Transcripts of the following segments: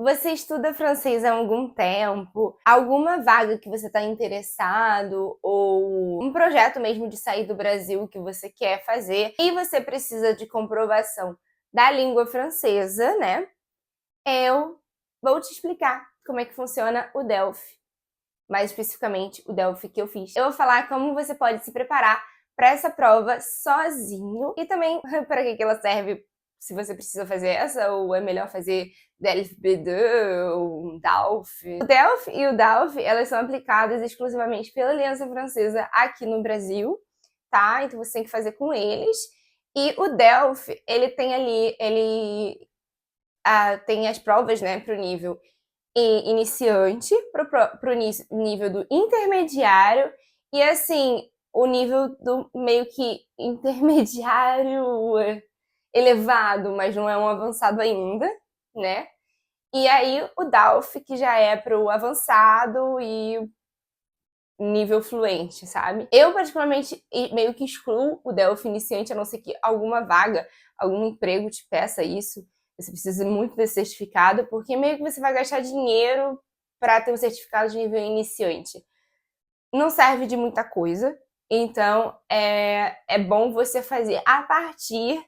Você estuda francês há algum tempo? Alguma vaga que você está interessado? Ou um projeto mesmo de sair do Brasil que você quer fazer e você precisa de comprovação da língua francesa, né? Eu vou te explicar como é que funciona o Delphi. Mais especificamente, o Delphi que eu fiz. Eu vou falar como você pode se preparar para essa prova sozinho e também para que ela serve, se você precisa fazer essa, ou é melhor fazer Delphi B2 ou um Delphi. O Delphi e o Delphi, elas são aplicadas exclusivamente pela Aliança Francesa aqui no Brasil, tá? Então você tem que fazer com eles. E o Delphi, ele tem ali, tem as provas, né, para o nível iniciante, para o nível do intermediário e, assim, o nível do meio que intermediário elevado, mas não é um avançado ainda, né? E aí o DALF, que já é para o avançado e nível fluente, sabe? Eu, particularmente, meio que excluo o Delphi iniciante, a não ser que alguma vaga, algum emprego te peça isso. Você precisa muito desse certificado, porque meio que você vai gastar dinheiro para ter um certificado de nível iniciante. Não serve de muita coisa, então é bom você fazer a partir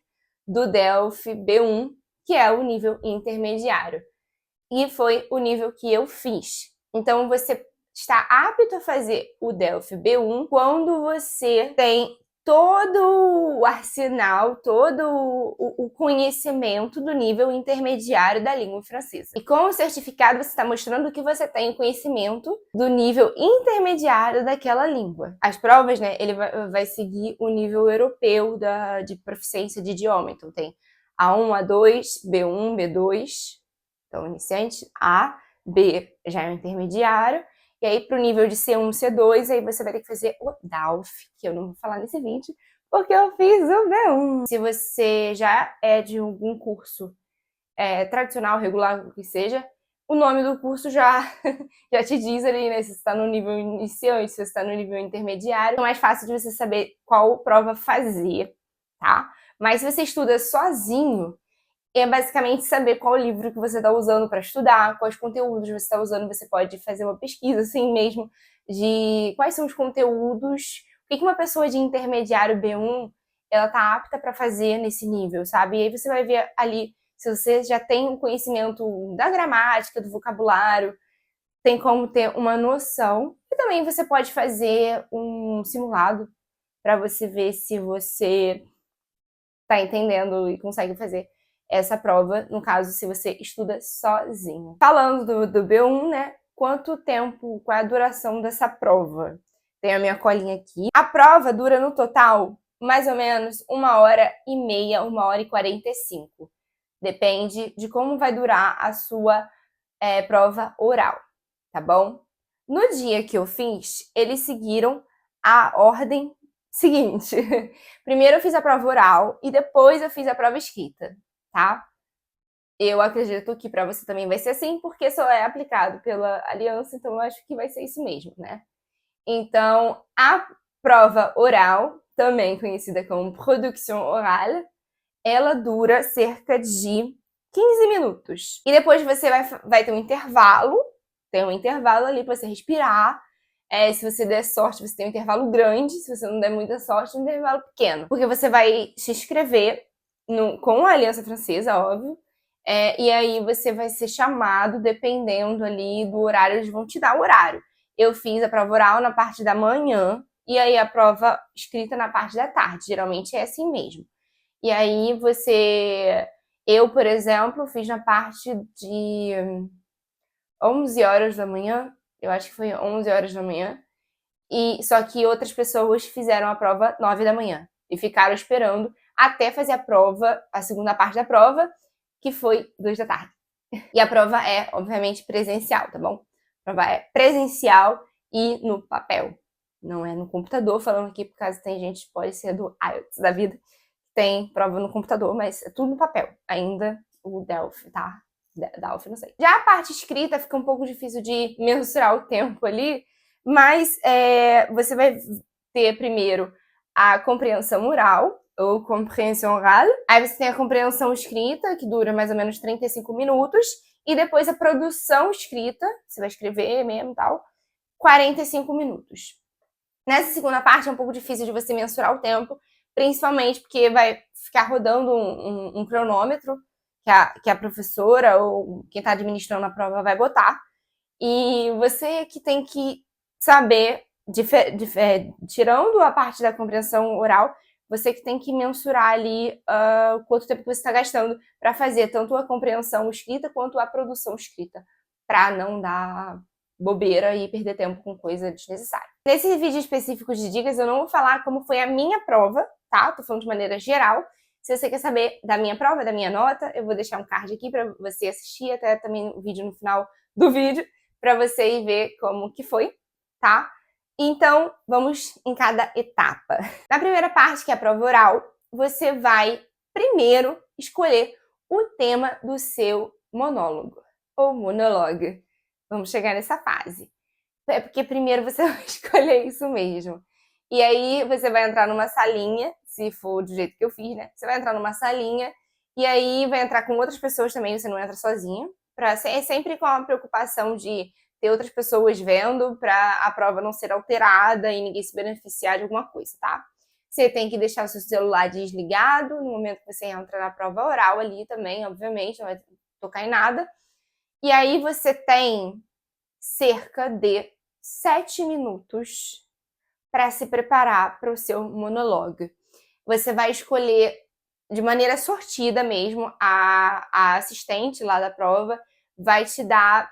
do Delphi B1, que é o nível intermediário. E foi o nível que eu fiz. Então você está apto a fazer o Delphi B1 quando você tem todo o arsenal, todo o conhecimento do nível intermediário da língua francesa. E com o certificado você está mostrando que você tem conhecimento do nível intermediário daquela língua. As provas, né, ele vai seguir o nível europeu de proficiência de idioma. Então tem A1, A2, B1, B2, então iniciante, A, B já é o intermediário, e aí para o nível de C1, C2, aí você vai ter que fazer o DALF, que eu não vou falar nesse vídeo, porque eu fiz o B1. Se você já é de algum curso tradicional, regular, o que seja, o nome do curso já te diz ali, né, se você está no nível iniciante, se você está no nível intermediário. É mais fácil de você saber qual prova fazer, tá? Mas se você estuda sozinho, é basicamente saber qual livro que você está usando para estudar, quais conteúdos você está usando. Você pode fazer uma pesquisa assim mesmo de quais são os conteúdos, o que uma pessoa de intermediário B1 ela tá apta para fazer nesse nível, sabe? E aí você vai ver ali se você já tem um conhecimento da gramática, do vocabulário, tem como ter uma noção. E também você pode fazer um simulado para você ver se você tá entendendo e consegue fazer essa prova, no caso, se você estuda sozinho. Falando do B1, né? Quanto tempo, qual é a duração dessa prova? Tem a minha colinha aqui. A prova dura no total mais ou menos 1h30, 1h45. Depende de como vai durar a sua prova oral, tá bom? No dia que eu fiz, eles seguiram a ordem seguinte. Primeiro eu fiz a prova oral e depois eu fiz a prova escrita, tá? Eu acredito que para você também vai ser assim, porque só é aplicado pela aliança, então eu acho que vai ser isso mesmo, né? Então, a prova oral, também conhecida como production orale, ela dura cerca de 15 minutos. E depois você vai ter um intervalo, tem um intervalo ali para você respirar. Se você der sorte, você tem um intervalo grande. Se você não der muita sorte, um intervalo pequeno. Porque você vai se inscrever com a Aliança Francesa, óbvio. E aí você vai ser chamado dependendo ali do horário, eles vão te dar o horário. Eu fiz a prova oral na parte da manhã e aí a prova escrita na parte da tarde. Geralmente é assim mesmo. E aí eu, por exemplo, fiz na parte de 11 horas da manhã, eu acho que foi 11 horas da manhã, e só que outras pessoas fizeram a prova 9 da manhã e ficaram esperando até fazer a prova, a segunda parte da prova, que foi 2 da tarde. E a prova é, obviamente, presencial, tá bom? A prova é presencial e no papel. Não é no computador, falando aqui por causa tem gente que pode ser do IELTS da vida, tem prova no computador, mas é tudo no papel. Ainda o Delphi, tá? Delphi, não sei. Já a parte escrita fica um pouco difícil de mensurar o tempo ali, mas você vai ter primeiro a compreensão oral, ou compreensão orale. Aí você tem a compreensão escrita, que dura mais ou menos 35 minutos. E depois a produção escrita, você vai escrever mesmo e tal, 45 minutos. Nessa segunda parte é um pouco difícil de você mensurar o tempo, principalmente porque vai ficar rodando um cronômetro que a professora ou quem está administrando a prova vai botar. E você que tem que saber, tirando a parte da compreensão oral, você que tem que mensurar ali quanto tempo você está gastando para fazer tanto a compreensão escrita quanto a produção escrita, para não dar bobeira e perder tempo com coisa desnecessária. Nesse vídeo específico de dicas, eu não vou falar como foi a minha prova, tá? Tô falando de maneira geral. Se você quer saber da minha prova, da minha nota, eu vou deixar um card aqui para você assistir, até também o vídeo no final do vídeo, para você ir ver como que foi, tá? Então, vamos em cada etapa. Na primeira parte, que é a prova oral, você vai primeiro escolher o tema do seu monólogo, ou monologue. Vamos chegar nessa fase. É porque primeiro você vai escolher isso mesmo. E aí você vai entrar numa salinha, se for do jeito que eu fiz, né? Você vai entrar numa salinha e aí vai entrar com outras pessoas também, você não entra sozinha. É sempre com a preocupação de ter outras pessoas vendo para a prova não ser alterada e ninguém se beneficiar de alguma coisa, tá? Você tem que deixar o seu celular desligado no momento que você entra na prova oral ali também, obviamente, não vai tocar em nada. E aí você tem cerca de 7 minutos para se preparar para o seu monólogo. Você vai escolher de maneira sortida mesmo, a assistente lá da prova vai te dar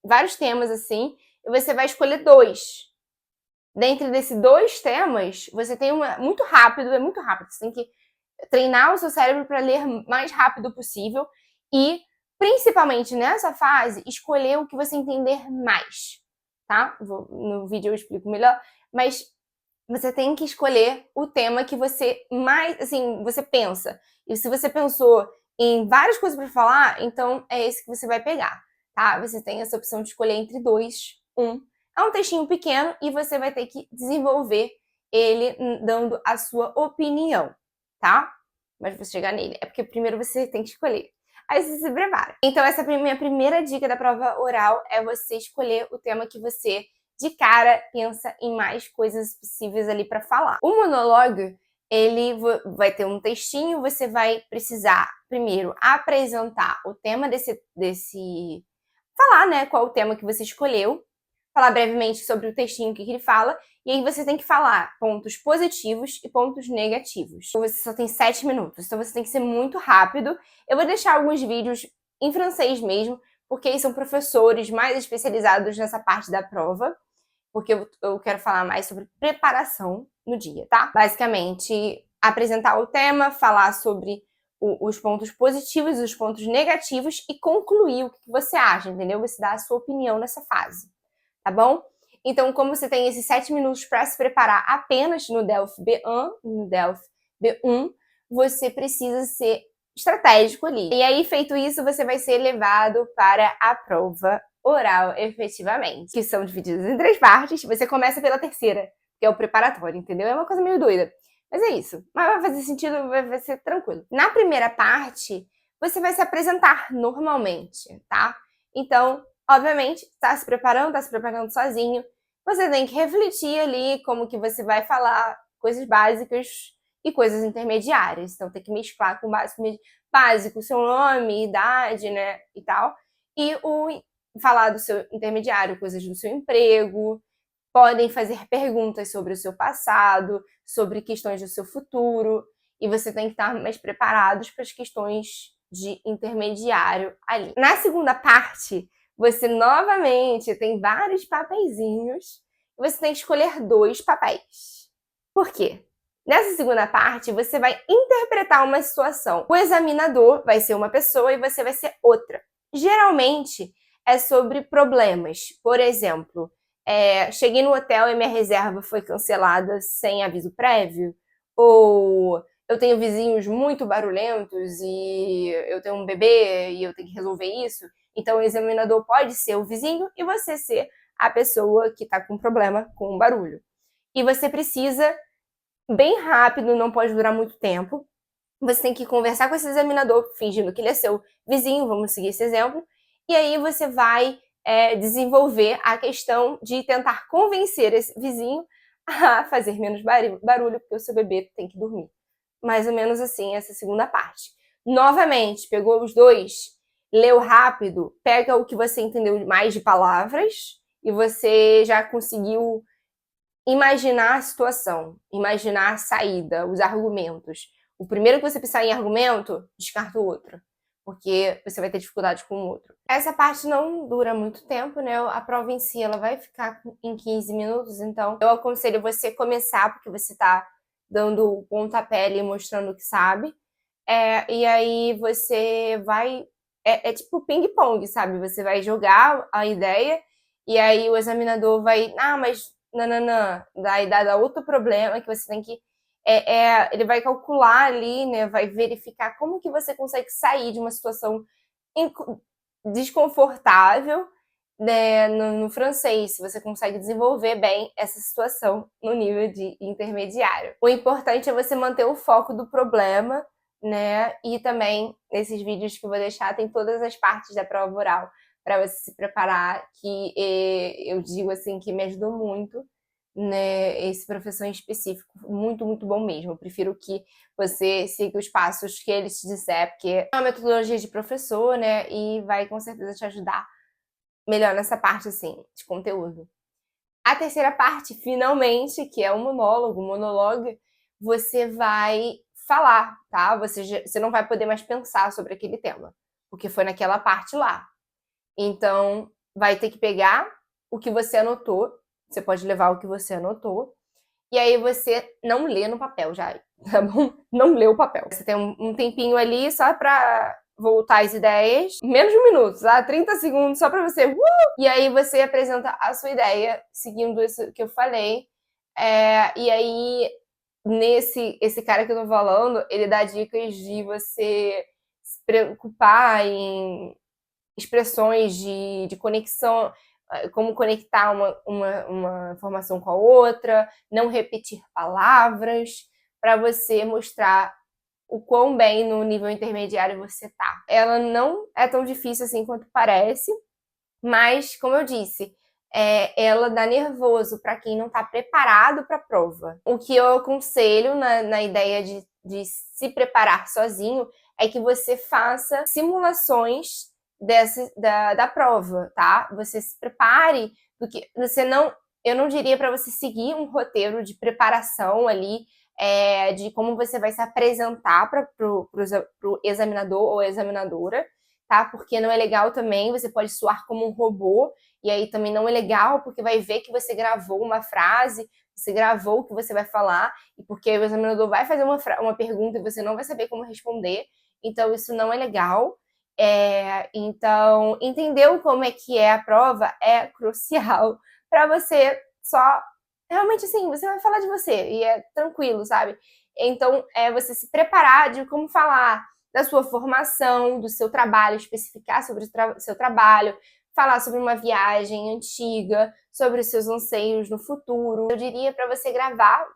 vários temas assim, e você vai escolher 2. Dentre desses 2 temas, você tem muito rápido, é muito rápido, você tem que treinar o seu cérebro para ler mais rápido possível e, principalmente nessa fase, escolher o que você entender mais, tá? No vídeo eu explico melhor, mas você tem que escolher o tema que você mais, assim, você pensa. E se você pensou em várias coisas para falar, então é esse que você vai pegar, tá? Você tem essa opção de escolher entre 2, 1. É um textinho pequeno e você vai ter que desenvolver ele dando a sua opinião, tá? Mas você chegar nele. É porque primeiro você tem que escolher. Aí você se prepara. Então essa é a minha primeira dica da prova oral, é você escolher o tema que você de cara pensa em mais coisas possíveis ali para falar. O monólogo, ele vai ter um textinho, você vai precisar primeiro apresentar o tema falar, né, qual o tema que você escolheu, falar brevemente sobre o textinho, o que ele fala, e aí você tem que falar pontos positivos e pontos negativos. Você só tem 7 minutos, então você tem que ser muito rápido. Eu vou deixar alguns vídeos em francês mesmo, porque eles são professores mais especializados nessa parte da prova, porque eu quero falar mais sobre preparação no dia, tá? Basicamente, apresentar o tema, falar sobre os pontos positivos e os pontos negativos e concluir o que você acha, entendeu? Você dá a sua opinião nessa fase, tá bom? Então, como você tem esses 7 minutos para se preparar apenas no DELF B1, no DELF B1, você precisa ser estratégico ali. E aí, feito isso, você vai ser levado para a prova oral, efetivamente, que são divididas em 3 partes. Você começa pela terceira, que é o preparatório, entendeu? É uma coisa meio doida. Mas é isso. Mas vai fazer sentido, vai ser tranquilo. Na primeira parte, você vai se apresentar normalmente, tá? Então, obviamente, tá se preparando sozinho. Você tem que refletir ali como que você vai falar coisas básicas e coisas intermediárias. Então, tem que mesclar com o básico, seu nome, idade, né, e tal. E falar do seu intermediário, coisas do seu emprego. Podem fazer perguntas sobre o seu passado, sobre questões do seu futuro. E você tem que estar mais preparados para as questões de intermediário ali. Na segunda parte, você novamente tem vários papeizinhos e você tem que escolher 2 papéis. Por quê? Nessa segunda parte, você vai interpretar uma situação. O examinador vai ser uma pessoa e você vai ser outra. Geralmente, é sobre problemas. Por exemplo, cheguei no hotel e minha reserva foi cancelada sem aviso prévio. Ou eu tenho vizinhos muito barulhentos e eu tenho um bebê e eu tenho que resolver isso. Então, o examinador pode ser o vizinho e você ser a pessoa que está com problema com o barulho. E você precisa, bem rápido, não pode durar muito tempo, Você tem que conversar com esse examinador, fingindo que ele é seu vizinho, vamos seguir esse exemplo, e aí você vai desenvolver a questão de tentar convencer esse vizinho a fazer menos barulho, porque o seu bebê tem que dormir. Mais ou menos assim, essa segunda parte. Novamente, pegou os dois, leu rápido, pega o que você entendeu mais de palavras e você já conseguiu imaginar a situação, imaginar a saída, os argumentos. O primeiro que você pensar em argumento, descarta o outro, porque você vai ter dificuldade com o outro. Essa parte não dura muito tempo, né? A prova em si, ela vai ficar em 15 minutos, então eu aconselho você começar, porque você tá dando o pontapé ali, mostrando que sabe. E aí você vai... É tipo ping-pong, sabe? Você vai jogar a ideia e aí o examinador vai... Ah, mas nananã, daí dá outro problema que você tem que... ele vai calcular ali, né? Vai verificar como que você consegue sair de uma situação desconfortável, né, no francês, se você consegue desenvolver bem essa situação no nível de intermediário. O importante é você manter o foco do problema, né? E também, nesses vídeos que eu vou deixar, tem todas as partes da prova oral para você se preparar, que eu digo assim que me ajudou muito, né, esse professor em específico, muito, muito bom mesmo. Eu prefiro que você siga os passos que ele te disser, porque é uma metodologia de professor, né, e vai com certeza te ajudar melhor nessa parte, assim, de conteúdo. A terceira parte, finalmente, que é o monólogo, você vai falar, tá? Você não vai poder mais pensar sobre aquele tema, porque foi naquela parte lá. Então, vai ter que pegar o que você anotou, você pode levar o que você anotou, e aí você não lê no papel já, tá bom? Não lê o papel. Você tem um tempinho ali só pra voltar as ideias, menos de 1 minuto, tá? 30 segundos só pra você, e aí você apresenta a sua ideia, seguindo isso que eu falei, e aí, esse cara que eu tô falando, ele dá dicas de você se preocupar em expressões de conexão, como conectar uma informação com a outra, não repetir palavras, para você mostrar o quão bem no nível intermediário você tá. Ela não é tão difícil assim quanto parece, mas, como eu disse, ela dá nervoso para quem não está preparado para a prova. O que eu aconselho na ideia de se preparar sozinho é que você faça simulações da prova, tá? Você se prepare do que você não. Eu não diria para você seguir um roteiro de preparação ali, de como você vai se apresentar para o examinador ou examinadora, tá? Porque não é legal também, você pode soar como um robô, e aí também não é legal, porque vai ver que você gravou uma frase, você gravou o que você vai falar, e porque o examinador vai fazer uma pergunta e você não vai saber como responder, então isso não é legal. Então, entender como é que é a prova é crucial para você só... Realmente, assim, você vai falar de você, e é tranquilo, sabe? Então, você se preparar de como falar, da sua formação, do seu trabalho, especificar sobre o seu trabalho, falar sobre uma viagem antiga, sobre os seus anseios no futuro. Eu diria para você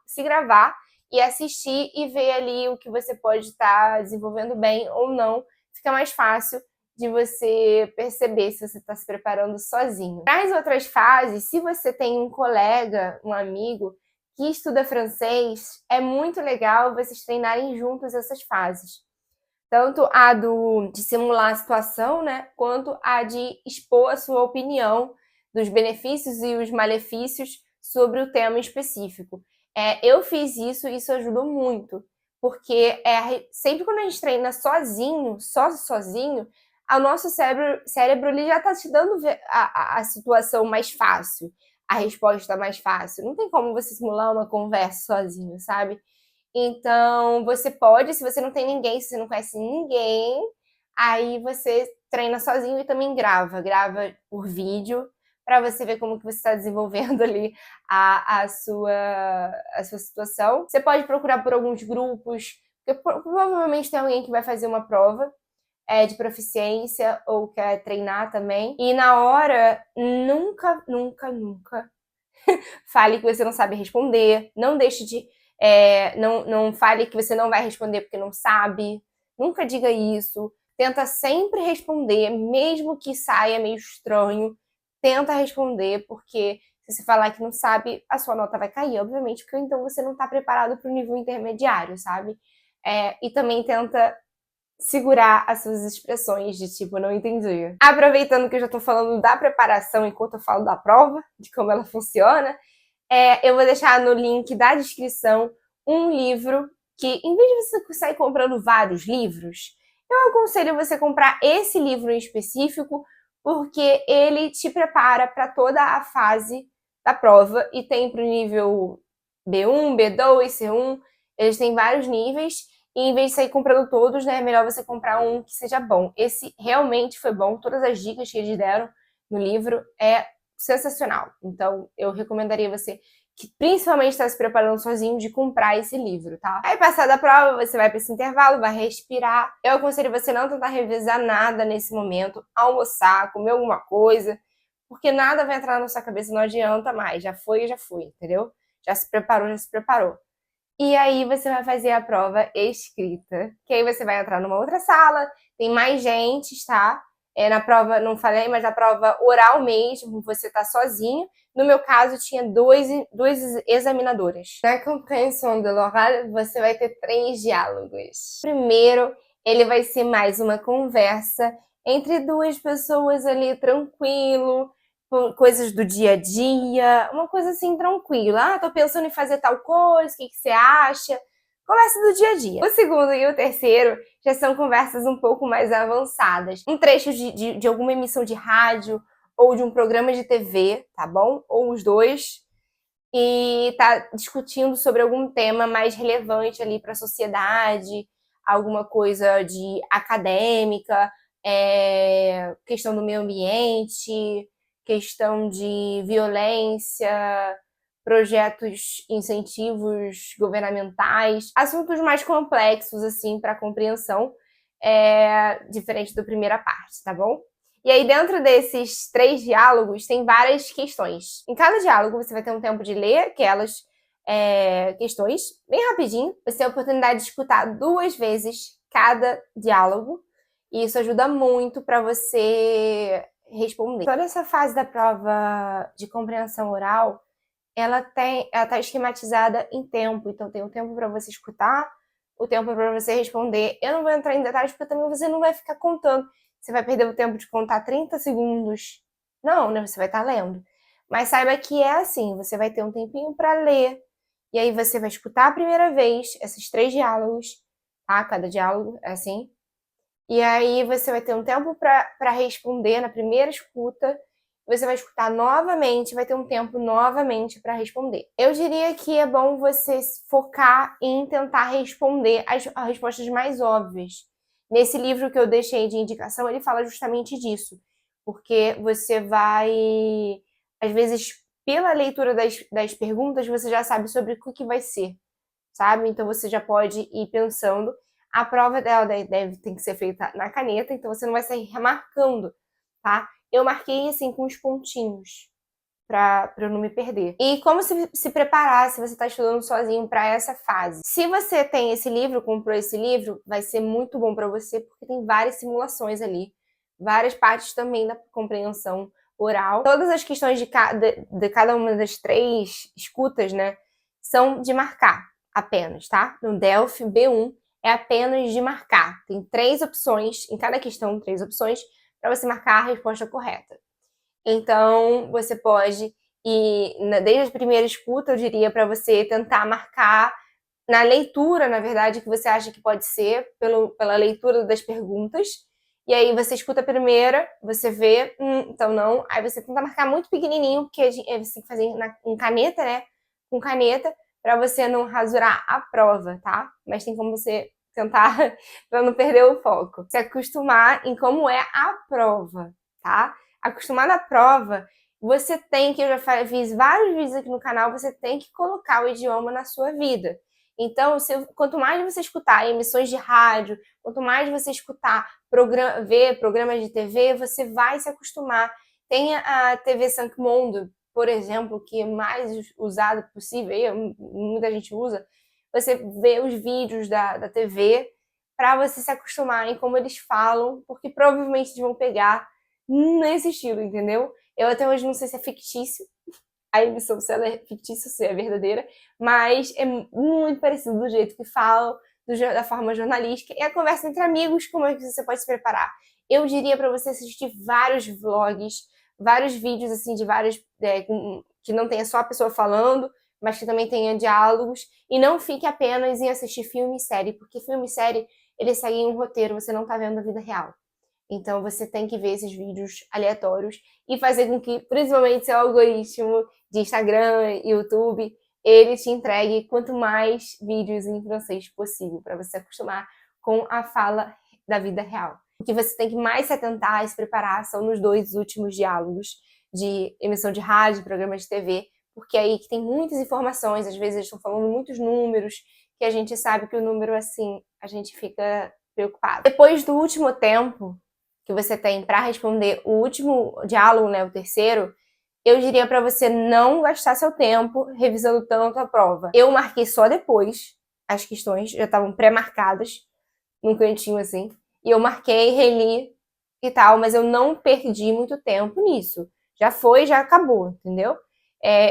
se gravar e assistir e ver ali o que você pode estar desenvolvendo bem ou não. Fica mais fácil de você perceber se você está se preparando sozinho. Para as outras fases, se você tem um colega, um amigo que estuda francês, é muito legal vocês treinarem juntos essas fases. Tanto a de simular a situação, né, quanto a de expor a sua opinião dos benefícios e os malefícios sobre o tema específico. Eu fiz isso e isso ajudou muito, porque sempre quando a gente treina sozinho, sozinho, o nosso cérebro ele já está te dando a situação mais fácil, a resposta mais fácil. Não tem como você simular uma conversa sozinho, sabe? Então, você pode, se você não tem ninguém, se você não conhece ninguém, aí você treina sozinho e também grava por vídeo, para você ver como que você está desenvolvendo ali a sua situação. Você pode procurar por alguns grupos, porque provavelmente tem alguém que vai fazer uma prova de proficiência ou quer treinar também. E na hora, nunca, nunca, nunca fale que você não sabe responder, não deixe de Não fale que você não vai responder porque não sabe. Nunca diga isso. Tenta sempre responder, mesmo que saia meio estranho. Tenta responder, porque se você falar que não sabe, a sua nota vai cair, obviamente, porque então você não está preparado para o nível intermediário, sabe? E também tenta segurar as suas expressões de tipo, não entendi. Aproveitando que eu já tô falando da preparação enquanto eu falo da prova, de como ela funciona, eu vou deixar no link da descrição um livro que, em vez de você sair comprando vários livros, eu aconselho você comprar esse livro em específico, porque ele te prepara para toda a fase da prova e tem para o nível B1, B2, C1, eles têm vários níveis. E em vez de sair comprando todos, né, é melhor você comprar um que seja bom. Esse realmente foi bom, todas as dicas que eles deram no livro é sensacional. Então, eu recomendaria você que principalmente está se preparando sozinho de comprar esse livro, tá? Aí, passada a prova, você vai para esse intervalo, vai respirar. Eu aconselho você não tentar revisar nada nesse momento, almoçar, comer alguma coisa, porque nada vai entrar na sua cabeça, não adianta mais. Já foi, entendeu? Já se preparou, já se preparou. E aí você vai fazer a prova escrita, que aí você vai entrar numa outra sala, tem mais gente, tá? Na prova, não falei, mas na prova oral mesmo, você tá sozinho. No meu caso, tinha duas examinadoras. Na compreensão de l'oral, você vai ter 3 diálogos. Primeiro, ele vai ser mais uma conversa entre duas pessoas ali, tranquilo, coisas do dia a dia, uma coisa assim tranquila. Tô pensando em fazer tal coisa, o que você acha? Conversa do dia a dia. O segundo e o terceiro já são conversas um pouco mais avançadas. Um trecho de alguma emissão de rádio ou de um programa de TV, tá bom? Ou os dois. E tá discutindo sobre algum tema mais relevante ali para a sociedade, alguma coisa de acadêmica, questão do meio ambiente, questão de violência, projetos, incentivos governamentais, assuntos mais complexos, assim, para compreensão, diferente da primeira parte, tá bom? E aí, dentro desses 3 diálogos, tem várias questões. Em cada diálogo, você vai ter um tempo de ler aquelas questões, bem rapidinho. Você tem a oportunidade de escutar 2 vezes cada diálogo. E isso ajuda muito para você responder. Toda essa fase da prova de compreensão oral, ela tá esquematizada em tempo. Então, tem um tempo para você escutar, o tempo para você responder. Eu não vou entrar em detalhes, porque também você não vai ficar contando. Você vai perder o tempo de contar 30 segundos. Não, né? Você vai estar lendo. Mas saiba que é assim, você vai ter um tempinho para ler. E aí você vai escutar a primeira vez esses 3 diálogos, tá? Cada diálogo é assim. E aí você vai ter um tempo para responder na primeira escuta. Você vai escutar novamente, vai ter um tempo novamente para responder. Eu diria que é bom você focar em tentar responder as respostas mais óbvias. Nesse livro que eu deixei de indicação, ele fala justamente disso. Porque você vai, às vezes, pela leitura das perguntas, você já sabe sobre o que vai ser, sabe? Então você já pode ir pensando. A prova dela tem que ser feita na caneta, então você não vai sair remarcando, tá? Eu marquei assim com os pontinhos para eu não me perder. E como se preparar se você está estudando sozinho para essa fase? Se você tem esse livro, comprou esse livro, vai ser muito bom para você porque tem várias simulações ali, várias partes também da compreensão oral. Todas as questões de cada uma das 3 escutas, né, são de marcar apenas, tá? No Delphi B1 é apenas de marcar. Tem 3 opções, em cada questão 3 opções, para você marcar a resposta correta. Então, você pode ir, desde a primeira escuta, eu diria para você tentar marcar na leitura, na verdade, que você acha que pode ser, pela leitura das perguntas. E aí você escuta a primeira, você vê, então não. Aí você tenta marcar muito pequenininho, porque você tem que fazer em caneta, né? Com caneta, para você não rasurar a prova, tá? Mas tem como você tentar para não perder o foco. Se acostumar em como é a prova, tá? Acostumar na prova, você tem que, eu já fiz vários vídeos aqui no canal, você tem que colocar o idioma na sua vida. Então, quanto mais você escutar emissões de rádio, quanto mais você escutar, ver programas de TV, você vai se acostumar. Tem a TV Mundo, por exemplo, que é mais usada possível, muita gente usa, você vê os vídeos da TV para você se acostumar em como eles falam, porque provavelmente eles vão pegar nesse estilo, entendeu? Eu até hoje não sei se é fictício, a emissão, se ela é fictícia, se é verdadeira, mas é muito parecido do jeito que falam, da forma jornalística, e a conversa entre amigos, como é que você pode se preparar. Eu diria para você assistir vários vlogs, vários vídeos, assim, de vários, que não tenha só a pessoa falando, mas que também tenha diálogos, e não fique apenas em assistir filme e série, porque filme e série, eles seguem um roteiro, você não tá vendo a vida real. Então você tem que ver esses vídeos aleatórios e fazer com que, principalmente, seu algoritmo de Instagram, YouTube, ele te entregue quanto mais vídeos em francês possível, para você acostumar com a fala da vida real. O que você tem que mais se atentar e se preparar são nos 2 últimos diálogos de emissão de rádio, programa de TV, porque é aí que tem muitas informações, às vezes eles estão falando muitos números, que a gente sabe que o número, assim, a gente fica preocupado. Depois do último tempo que você tem para responder o último diálogo, né, o terceiro, eu diria para você não gastar seu tempo revisando tanto a prova. Eu marquei só depois, as questões já estavam pré-marcadas, num cantinho assim, e eu marquei, reli e tal, mas eu não perdi muito tempo nisso. Já foi, já acabou, entendeu?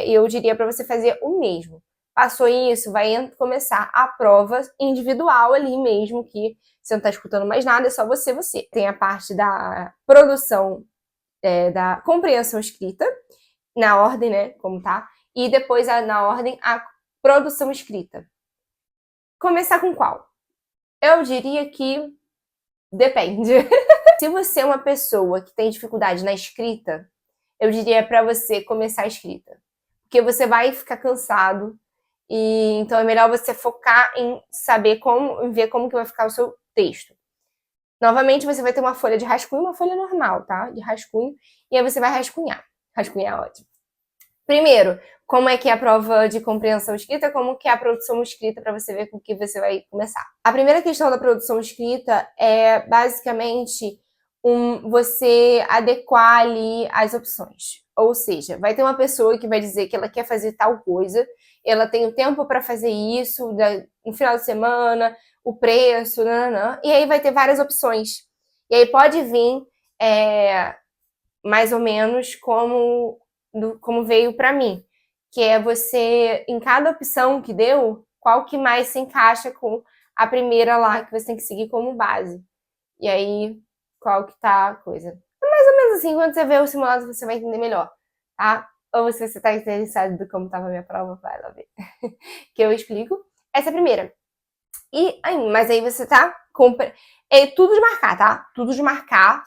Eu diria para você fazer o mesmo. Passou isso, vai começar a prova individual ali mesmo, que você não está escutando mais nada, é só você. Tem a parte da produção, da compreensão escrita, na ordem, né, como tá, e depois na ordem a produção escrita. Começar com qual? Eu diria que depende. Se você é uma pessoa que tem dificuldade na escrita, eu diria para você começar a escrita, porque você vai ficar cansado e então é melhor você focar em saber como, em ver como que vai ficar o seu texto. Novamente, você vai ter uma folha de rascunho, uma folha normal, tá? De rascunho, e aí você vai rascunhar. Rascunhar é ótimo. Primeiro, como é que é a prova de compreensão escrita, como que é a produção escrita, para você ver com o que você vai começar. A primeira questão da produção escrita é basicamente você adequar ali as opções. Ou seja, vai ter uma pessoa que vai dizer que ela quer fazer tal coisa, ela tem o tempo para fazer isso, no final de semana, o preço, nananã, e aí vai ter várias opções. E aí pode vir mais ou menos como veio para mim, que é você, em cada opção que deu, qual que mais se encaixa com a primeira lá que você tem que seguir como base. E aí, qual que tá a coisa. É mais ou menos assim, quando você vê o simulado, você vai entender melhor, tá? Ou se você tá interessado em como tava a minha prova, vai lá ver. Que eu explico. Essa é a primeira. Mas aí você tá... É tudo de marcar, tá? Tudo de marcar.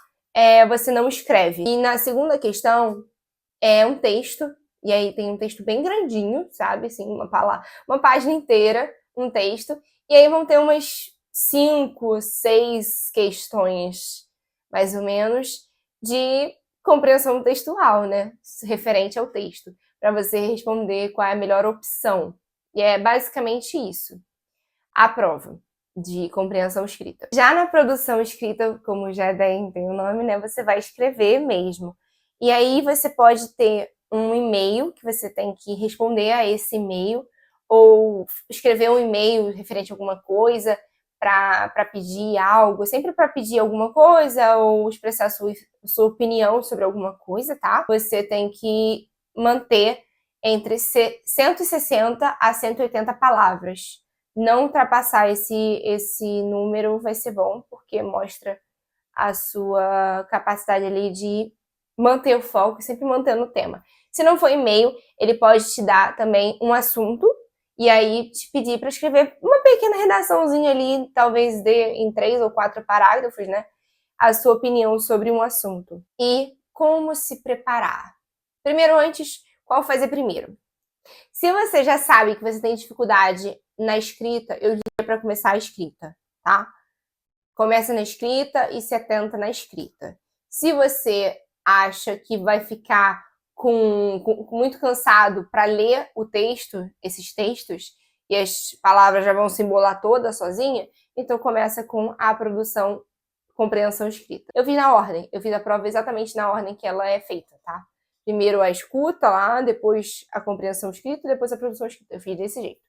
Você não escreve. E na segunda questão, é um texto, e aí tem um texto bem grandinho, sabe? Assim, uma página inteira, um texto, e aí vão ter umas 5, 6 questões, mais ou menos, de compreensão textual, né? Referente ao texto, para você responder qual é a melhor opção. E é basicamente isso. A prova de compreensão escrita. Já na produção escrita, como já tem o nome, né? Você vai escrever mesmo. E aí você pode ter um e-mail que você tem que responder a esse e-mail, ou escrever um e-mail referente a alguma coisa para pedir algo, sempre para pedir alguma coisa ou expressar sua opinião sobre alguma coisa, tá? Você tem que manter entre 160 a 180 palavras. Não ultrapassar esse número vai ser bom, porque mostra a sua capacidade ali de manter o foco, sempre mantendo o tema. Se não for e-mail, ele pode te dar também um assunto e aí te pedir para escrever uma pequena redaçãozinha ali, talvez dê em 3 ou 4 parágrafos, né? A sua opinião sobre um assunto. E como se preparar? Primeiro, antes, qual fazer primeiro? Se você já sabe que você tem dificuldade na escrita, eu diria para começar a escrita, tá? Começa na escrita e se atenta na escrita. Se você acha que vai ficar muito cansado para ler o texto, esses textos, e as palavras já vão se embolar toda sozinha, então começa com a compreensão escrita. Eu fiz na ordem, eu fiz a prova exatamente na ordem que ela é feita, tá? Primeiro a escuta lá, depois a compreensão escrita, depois a produção escrita. Eu fiz desse jeito.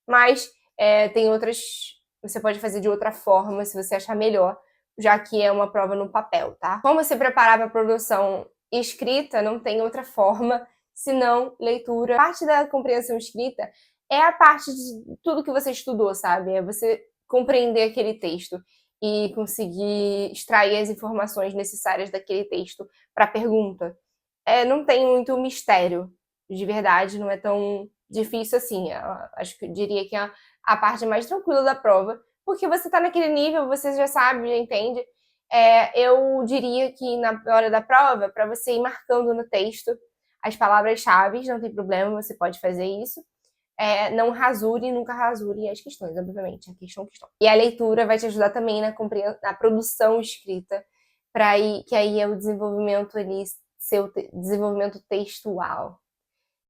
Mas tem outras... Você pode fazer de outra forma, se você achar melhor, já que é uma prova no papel, tá? Como se preparar para a produção escrita, não tem outra forma senão leitura. A parte da compreensão escrita é a parte de tudo que você estudou, sabe? É você compreender aquele texto e conseguir extrair as informações necessárias daquele texto para a pergunta. Não tem muito mistério, de verdade, não é tão difícil assim. Acho que eu diria que é a parte mais tranquila da prova, porque você está naquele nível, você já sabe, já entende. Eu diria que na hora da prova, para você ir marcando no texto as palavras-chave, não tem problema, você pode fazer isso. Não rasure, nunca rasure as questões, obviamente, a questão. E a leitura vai te ajudar também na produção escrita, que aí é o desenvolvimento ali, seu desenvolvimento textual.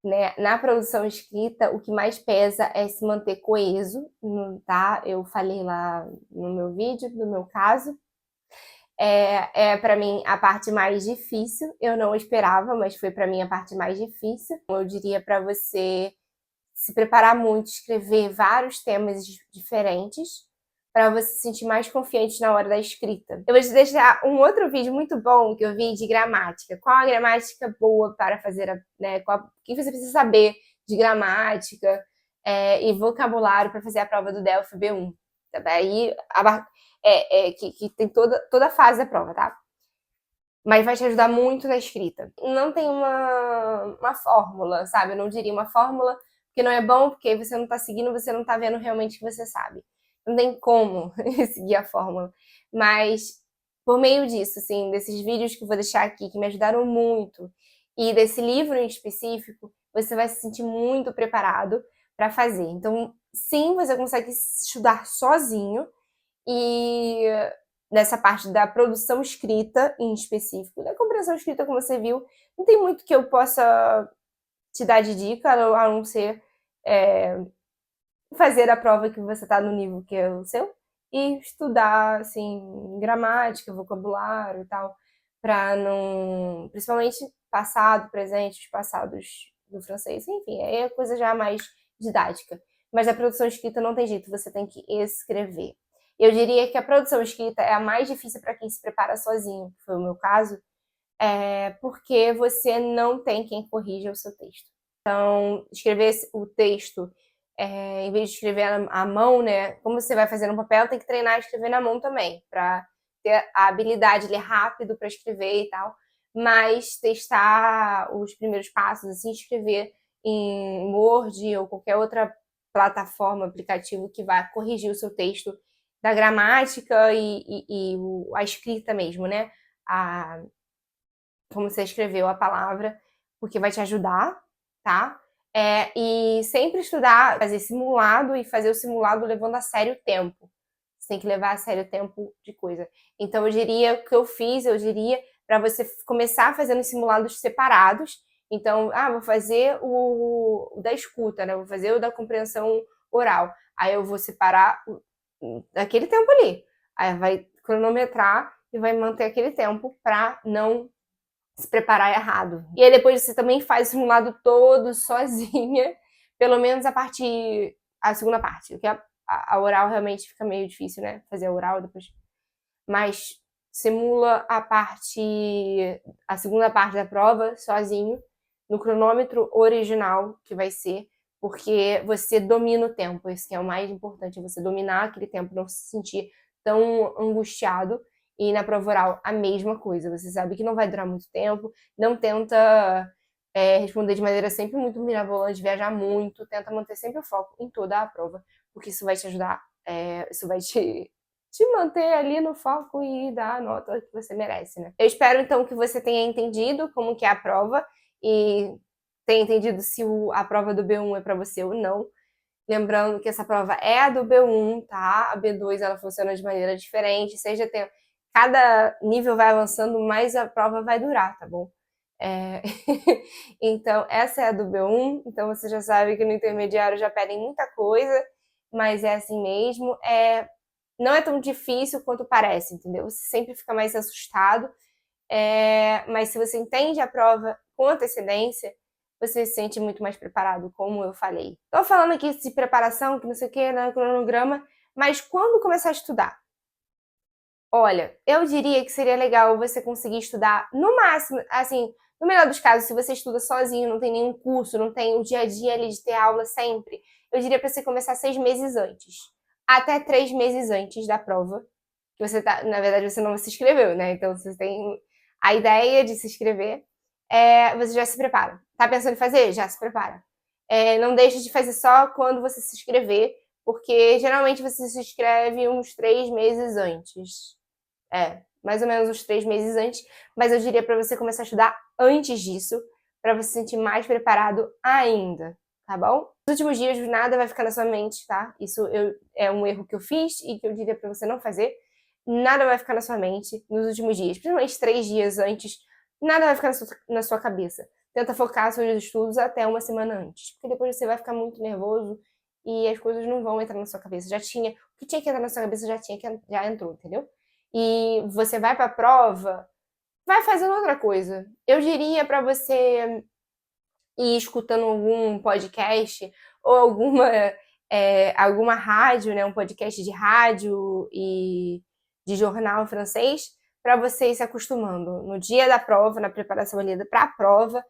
Né? Na produção escrita, o que mais pesa é se manter coeso, tá? Eu falei lá no meu vídeo, no meu caso. Para mim a parte mais difícil. Eu não esperava, mas foi para mim a parte mais difícil. Eu diria para você se preparar muito, escrever vários temas diferentes, para você se sentir mais confiante na hora da escrita. Eu vou te deixar um outro vídeo muito bom que eu vi de gramática. Qual a gramática boa para fazer, né? O que você precisa saber de gramática e vocabulário para fazer a prova do Delphi B1. Daí, que tem toda a fase da prova, tá? Mas vai te ajudar muito na escrita. Não tem uma fórmula, sabe? Eu não diria uma fórmula, porque não é bom, porque você não tá seguindo, você não tá vendo realmente o que você sabe. Não tem como seguir a fórmula. Mas, por meio disso, assim, desses vídeos que eu vou deixar aqui, que me ajudaram muito, e desse livro em específico, você vai se sentir muito preparado para fazer. Então, sim, você consegue estudar sozinho, e nessa parte da produção escrita em específico. Da compreensão escrita, como você viu, não tem muito que eu possa te dar de dica, a não ser fazer a prova que você está no nível que é o seu e estudar, assim, gramática, vocabulário e tal, para não... Principalmente passado, presente, os passados do francês, enfim, é coisa já mais didática. Mas a produção escrita não tem jeito, você tem que escrever. Eu diria que a produção escrita é a mais difícil para quem se prepara sozinho, que foi o meu caso, porque você não tem quem corrija o seu texto. Então, escrever o texto, em vez de escrever à mão, né? Como você vai fazer no papel, tem que treinar a escrever na mão também, para ter a habilidade de ler rápido para escrever e tal. Mas testar os primeiros passos, assim, escrever em Word ou qualquer outra plataforma, aplicativo que vai corrigir o seu texto da gramática e a escrita mesmo, né? Como você escreveu a palavra, porque vai te ajudar, tá? E sempre estudar, fazer simulado e fazer o simulado levando a sério o tempo. Você tem que levar a sério o tempo de coisa. Então, eu diria, o que eu fiz, eu diria para você começar fazendo simulados separados. Então, vou fazer o da escuta, né? Vou fazer o da compreensão oral. Aí eu vou separar aquele tempo ali. Aí vai cronometrar e vai manter aquele tempo para não se preparar errado. E aí depois você também faz o simulado todo sozinha, pelo menos a segunda parte, porque a oral realmente fica meio difícil, né? Fazer a oral depois. Mas simula a segunda parte da prova sozinho, no cronômetro original que vai ser, porque você domina o tempo, isso que é o mais importante, você dominar aquele tempo, não se sentir tão angustiado. E na prova oral, a mesma coisa. Você sabe que não vai durar muito tempo, não tenta responder de maneira sempre muito mirabolante, viajar muito, tenta manter sempre o foco em toda a prova, porque isso vai te ajudar, isso vai te manter ali no foco e dar a nota que você merece, né? Eu espero, então, que você tenha entendido como que é a prova e tenha entendido se a prova do B1 é para você ou não. Lembrando que essa prova é a do B1, tá? A B2, ela funciona de maneira diferente, cada nível vai avançando, mais a prova vai durar, tá bom? Então, essa é a do B1, então você já sabe que no intermediário já pedem muita coisa, mas é assim mesmo. Não é tão difícil quanto parece, entendeu? Você sempre fica mais assustado, mas se você entende a prova com antecedência, você se sente muito mais preparado, como eu falei. Tô falando aqui de preparação, que não sei o que, né, cronograma, mas quando começar a estudar? Olha, eu diria que seria legal você conseguir estudar no máximo, assim, no melhor dos casos, se você estuda sozinho, não tem nenhum curso, não tem o dia a dia ali de ter aula sempre, eu diria para você começar 6 meses antes, até 3 meses antes da prova, que você tá, na verdade você não se inscreveu, né? Então você tem a ideia de se inscrever, você já se prepara. Tá pensando em fazer? Já se prepara. Não deixe de fazer só quando você se inscrever, porque geralmente você se inscreve uns 3 meses antes. Mais ou menos uns 3 meses antes, mas eu diria para você começar a estudar antes disso, para você se sentir mais preparado ainda, tá bom? Nos últimos dias nada vai ficar na sua mente, tá? Isso é um erro que eu fiz e que eu diria para você não fazer. Nada vai ficar na sua mente nos últimos dias, principalmente 3 dias antes, nada vai ficar na sua cabeça. Tenta focar nos seus estudos até uma semana antes, porque depois você vai ficar muito nervoso e as coisas não vão entrar na sua cabeça. O que tinha que entrar na sua cabeça já entrou, entendeu? E você vai para a prova, vai fazendo outra coisa. Eu diria para você ir escutando algum podcast ou alguma rádio, né, um podcast de rádio e de jornal francês, para você ir se acostumando no dia da prova, na preparação ali para a prova,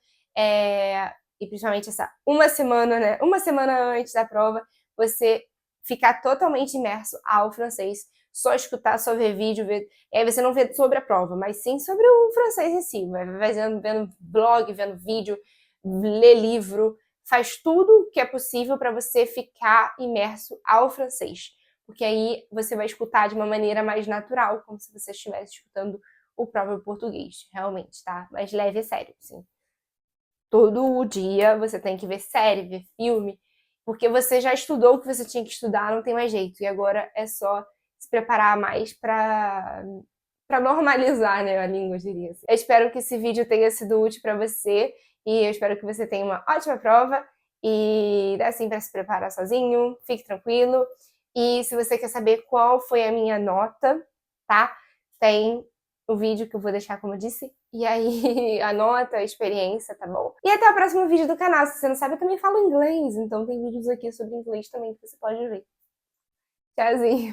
e principalmente essa uma semana, né, uma semana antes da prova, você ficar totalmente imerso ao francês, só escutar, só ver vídeo, e aí você não vê sobre a prova, mas sim sobre o francês em si, vai vendo blog, vendo vídeo, lê livro, faz tudo que é possível para você ficar imerso ao francês. Porque aí você vai escutar de uma maneira mais natural, como se você estivesse escutando o próprio português, realmente, tá? Mas leve a sério, sim. Todo dia você tem que ver série, ver filme, porque você já estudou o que você tinha que estudar, não tem mais jeito. E agora é só se preparar mais para normalizar, né, a língua, eu diria. Eu espero que esse vídeo tenha sido útil para você e eu espero que você tenha uma ótima prova e dá assim para se preparar sozinho, fique tranquilo. E se você quer saber qual foi a minha nota, tá? Tem o vídeo que eu vou deixar, como eu disse, e aí anota a experiência, tá bom? E até o próximo vídeo do canal. Se você não sabe, eu também falo inglês, então tem vídeos aqui sobre inglês também que você pode ver. Tchauzinho!